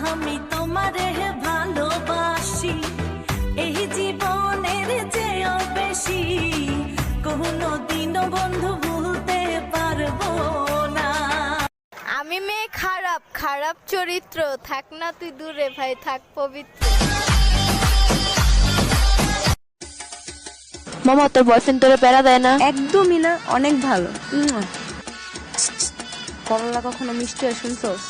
আমি তোমারে ভালোবাসি, এই জীবনের চেয়েও বেশি, কোনোদিনও বন্ধু ভুলতে পারবো না। আমি মেয়ে খারাপ, খারাপ চরিত্র, থাক না তুই দূরে ভাই, থাক পবিত্র। মামা তোর বয়ফ্রেন্ড তোরে প্যারা দেয় না? একদমই না, অনেক ভালো। করলা কখনো মিষ্টি হয় শুনছোস?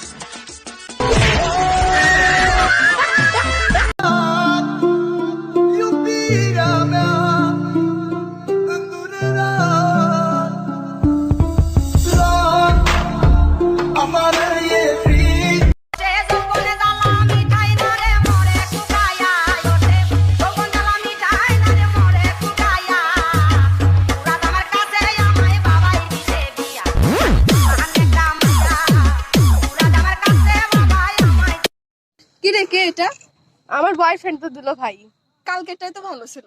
কি রে, কে এটা? আমার বয়ফ্রেন্ড তো দিল ভাই। কালকেরটাই তো ভালো ছিল।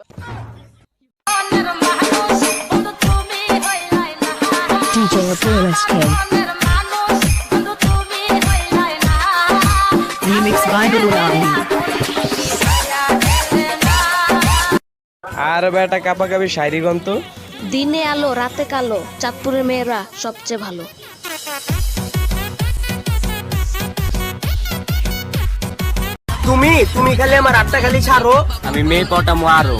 আর বেটা কাপা কাপি শায়রি গন্ত। দিনে আলো রাতে কালো, চাঁদপুরের মেয়েরা সবচেয়ে ভালো। তুমি খালি আমার আটটা খালি ছাড়ো, আমি মেয়ে পটামো আরো।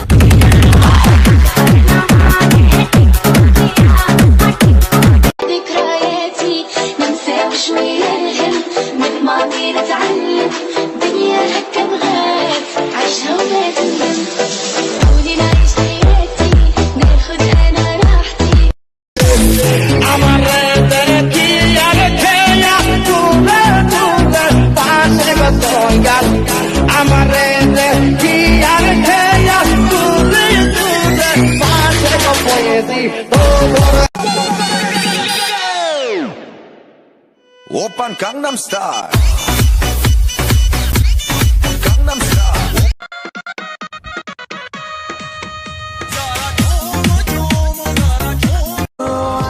Oppan Gangnam Style. Gangnam Style.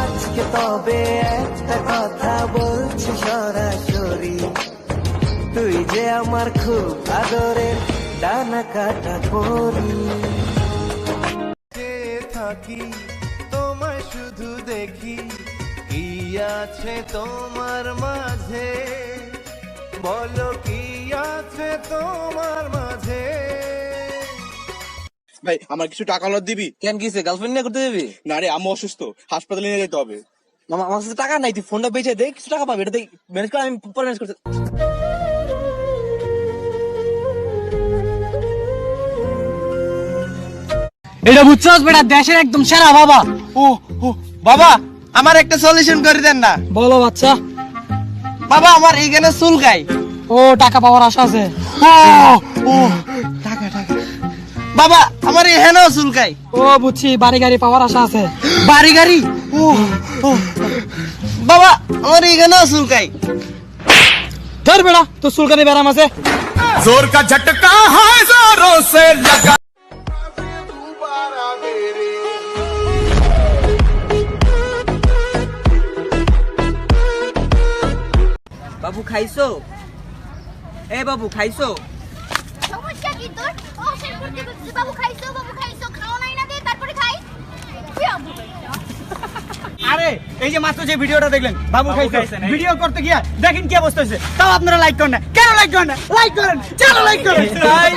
আজকে তবে একটা কথা বলছি সরাসরি, তুই যে আমার খুব আদরের ডানা কাটা করি। থাকি তোমায় শুধু দেখি, কি আছে তোমার মাঝে, বলো কি আছে তোমার মাঝে। ভাই আমার কিছু টাকা হলো দিবি? কেন কিসে গার্লফ্রেন্ড নিয়ে করতে যাবি? না রে, আম্মু অসুস্থ, হাসপাতালে নিয়ে যেতে হবে। মামা আমার কাছে টাকা নাই, তুই ফোনটা বেচে দে, কিছু টাকা পাবি, এটা ম্যানেজ করে, আমি পরে ম্যানেজ করতে। এটা বুঝছস বেটা, দেশের একদম সেরা বাবা। ও বাবা, আমার একটা সলিউশন করে দেন না। বলো বাচ্চা। বাবা আমার এইখানে চুলকাই। ও টাকা পাওয়ার আশা আছে। ও টাকা টাকা। বাবা আমার এখানেও চুলকাই। ও বুঝছি, বাড়ি গাড়ি পাওয়ার আশা আছে। বাড়ি গাড়ি। বাবা আমার এখানেও চুলকাই। ধর বেটা, তোর চুলকানি ব্যারাম আছে। जोर का झटका है जोरों से लगा। বাবু খাইছো? এ বাবু খাইছো? সমস্যা কি তোর? ও শের করতে করতে বাবু খাইছো, খাও নাই না দে তারপরে খাই। আরে এই যে মাত্র যে ভিডিওটা দেখলেন, বাবু খাইছে, ভিডিও করতে গিয়া দেখেন কি অবস্থা হয়েছে। তাও আপনারা লাইক করেন না কেন? লাইক করেন না, লাইক করেন, চলো লাইক করেন। ভাই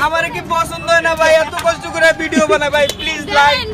আমার কি পছন্দ হয় না ভাই, এত কষ্ট করে ভিডিও বানাই ভাই, প্লিজ লাইক।